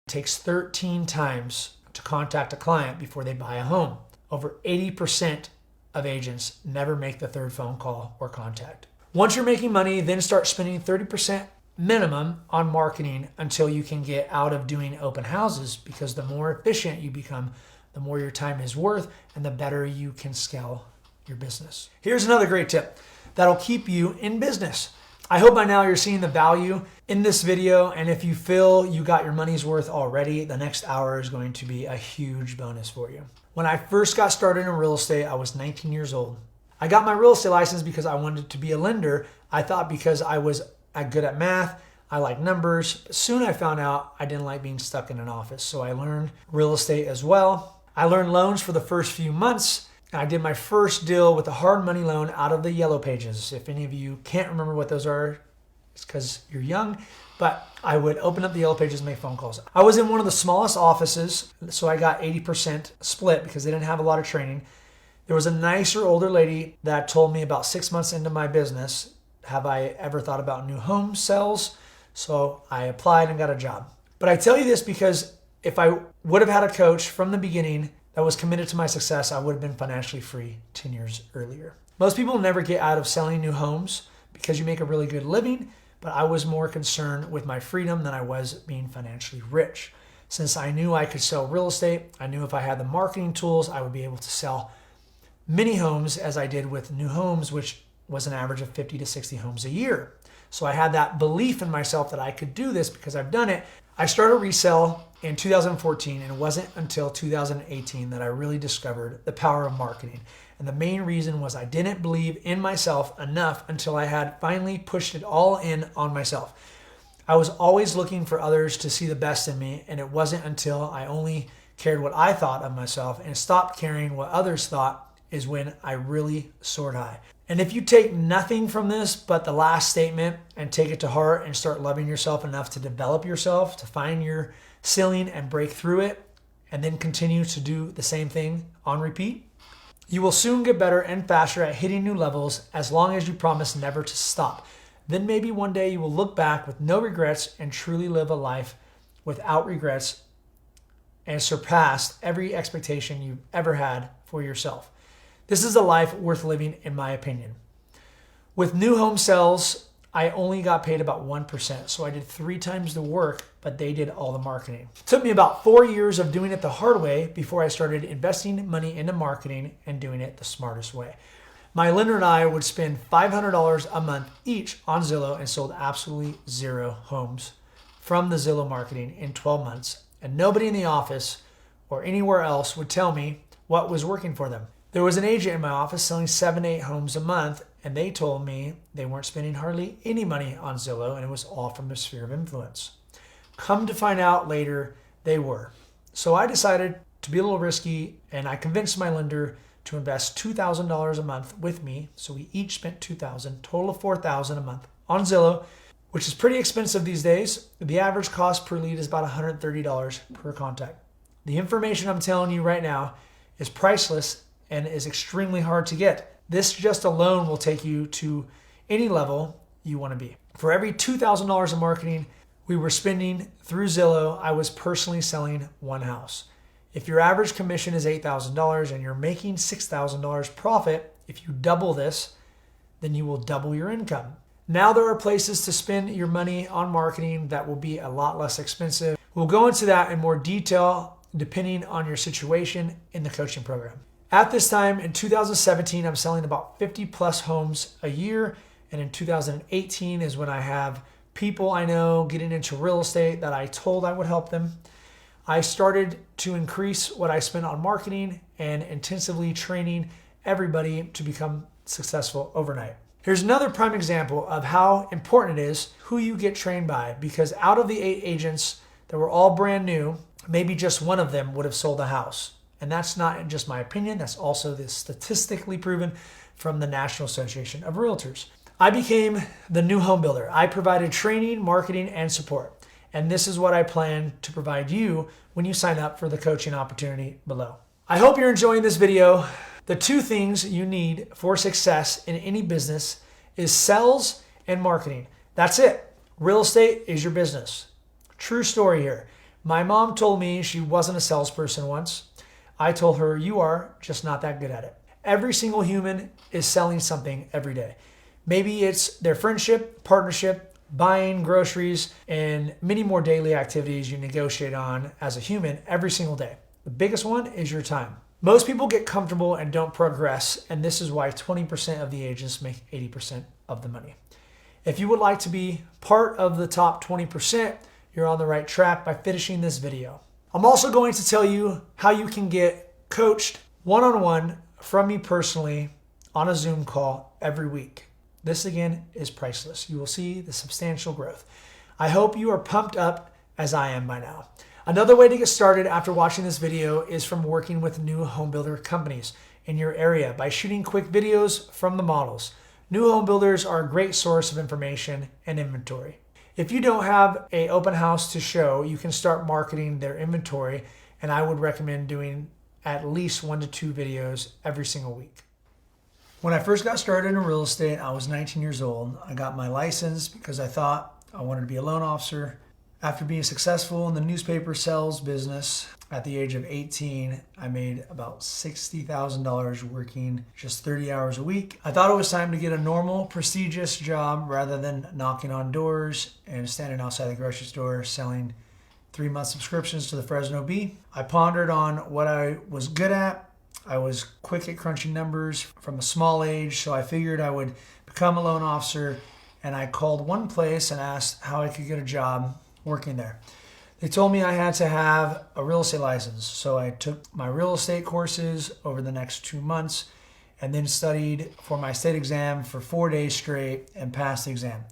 It takes 13 times to contact a client before they buy a home. Over 80% of agents never make the third phone call or contact. Once you're making money, then start spending 30% minimum on marketing until you can get out of doing open houses, because the more efficient you become, the more your time is worth and the better you can scale your business. Here's another great tip that'll keep you in business. I hope by now you're seeing the value in this video, and if you feel you got your money's worth already, the next hour is going to be a huge bonus for you. When I first got started in real estate, I was 19 years old. I got my real estate license because I wanted to be a lender. I thought because I was good at math, I like numbers. Soon I found out I didn't like being stuck in an office, so I learned real estate as well. I learned loans for the first few months. I did my first deal with a hard money loan out of the yellow pages. If any of you can't remember what those are, it's because you're young, but I would open up the yellow pages and make phone calls. I was in one of the smallest offices, so I got 80% split because they didn't have a lot of training. There was a nicer older lady that told me about 6 months into my business, have I ever thought about new home sales? So I applied and got a job. But I tell you this because if I would have had a coach from the beginning that was committed to my success, I would have been financially free 10 years earlier. Most people never get out of selling new homes because you make a really good living, but I was more concerned with my freedom than I was being financially rich. Since I knew I could sell real estate, I knew if I had the marketing tools, I would be able to sell many homes as I did with new homes, which was an average of 50 to 60 homes a year. So I had that belief in myself that I could do this because I've done it. I started resale in 2014, and it wasn't until 2018 that I really discovered the power of marketing. And the main reason was I didn't believe in myself enough until I had finally pushed it all in on myself. I was always looking for others to see the best in me, and it wasn't until I only cared what I thought of myself and stopped caring what others thought is when I really soared high. And if you take nothing from this but the last statement and take it to heart and start loving yourself enough to develop yourself, to find your ceiling and break through it, and then continue to do the same thing on repeat, you will soon get better and faster at hitting new levels as long as you promise never to stop. Then maybe one day you will look back with no regrets and truly live a life without regrets and surpass every expectation you've ever had for yourself. This is a life worth living, in my opinion. With new home sales, I only got paid about 1%, so I did 3 times the work, but they did all the marketing. It took me about 4 years of doing it the hard way before I started investing money into marketing and doing it the smartest way. My lender and I would spend $500 a month each on Zillow and sold absolutely 0 homes from the Zillow marketing in 12 months, and nobody in the office or anywhere else would tell me what was working for them. There was an agent in my office selling 7 to 8 homes a month, and they told me they weren't spending hardly any money on Zillow, and it was all from their sphere of influence. Come to find out later, they were. So I decided to be a little risky, and I convinced my lender to invest $2,000 a month with me. So we each spent $2,000, total of $4,000 a month on Zillow, which is pretty expensive these days. The average cost per lead is about $130 per contact. The information I'm telling you right now is priceless and is extremely hard to get. This just alone will take you to any level you want to be. For every $2,000 in marketing we were spending through Zillow, I was personally selling 1 house. If your average commission is $8,000 and you're making $6,000 profit, if you double this, then you will double your income. Now there are places to spend your money on marketing that will be a lot less expensive. We'll go into that in more detail depending on your situation in the coaching program. At this time in 2017, I'm selling about 50 plus homes a year. And in 2018 is when I have people I know getting into real estate that I told I would help them. I started to increase what I spent on marketing and intensively training everybody to become successful overnight. Here's another prime example of how important it is who you get trained by, because out of the 8 agents that were all brand new, maybe just one of them would have sold a house. And that's not just my opinion, that's also statistically proven from the National Association of Realtors. I became the new home builder. I provided training, marketing, and support. And this is what I plan to provide you when you sign up for the coaching opportunity below. I hope you're enjoying this video. The 2 things you need for success in any business is sales and marketing. That's it. Real estate is your business. True story here. My mom told me she wasn't a salesperson once. I told her, you are, just not that good at it. Every single human is selling something every day. Maybe it's their friendship, partnership, buying groceries, and many more daily activities you negotiate on as a human every single day. The biggest one is your time. Most people get comfortable and don't progress, and this is why 20% of the agents make 80% of the money. If you would like to be part of the top 20%, you're on the right track by finishing this video. I'm also going to tell you how you can get coached one-on-one from me personally on a Zoom call every week. This again is priceless. You will see the substantial growth. I hope you are pumped up as I am by now. Another way to get started after watching this video is from working with new home builder companies in your area by shooting quick videos from the models. New home builders are a great source of information and inventory. If you don't have an open house to show, you can start marketing their inventory, and I would recommend doing at least 1 to 2 videos every single week. When I first got started in real estate, I was 19 years old. I got my license because I thought I wanted to be a loan officer. After being successful in the newspaper sales business at the age of 18, I made about $60,000 working just 30 hours a week. I thought it was time to get a normal, prestigious job rather than knocking on doors and standing outside the grocery store selling 3-month subscriptions to the Fresno Bee. I pondered on what I was good at. I was quick at crunching numbers from a small age, so I figured I would become a loan officer, and I called one place and asked how I could get a job working there. They told me I had to have a real estate license, so I took my real estate courses over the next 2 months and then studied for my state exam for 4 days straight and passed the exam.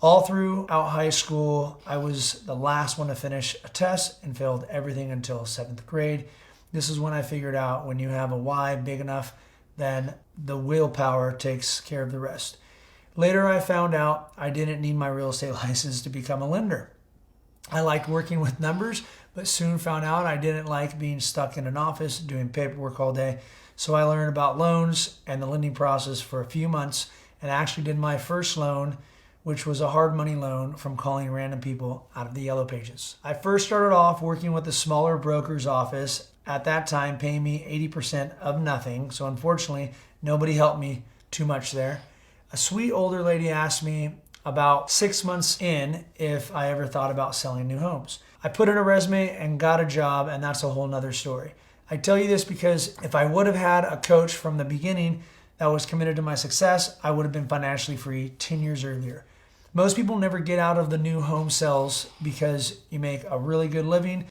All throughout high school, I was the last one to finish a test and failed everything until 7th grade. This is when I figured out when you have a why big enough, then the willpower takes care of the rest. Later, I found out I didn't need my real estate license to become a lender. I liked working with numbers, but soon found out I didn't like being stuck in an office doing paperwork all day. So I learned about loans and the lending process for a few months and actually did my first loan, which was a hard money loan from calling random people out of the yellow pages. I first started off working with a smaller broker's office, at that time paying me 80% of nothing. So unfortunately, nobody helped me too much there. A sweet older lady asked me about 6 months in if I ever thought about selling new homes. I put in a resume and got a job, and that's a whole nother story. I tell you this because if I would have had a coach from the beginning that was committed to my success, I would have been financially free 10 years earlier. Most people never get out of the new home sales because you make a really good living,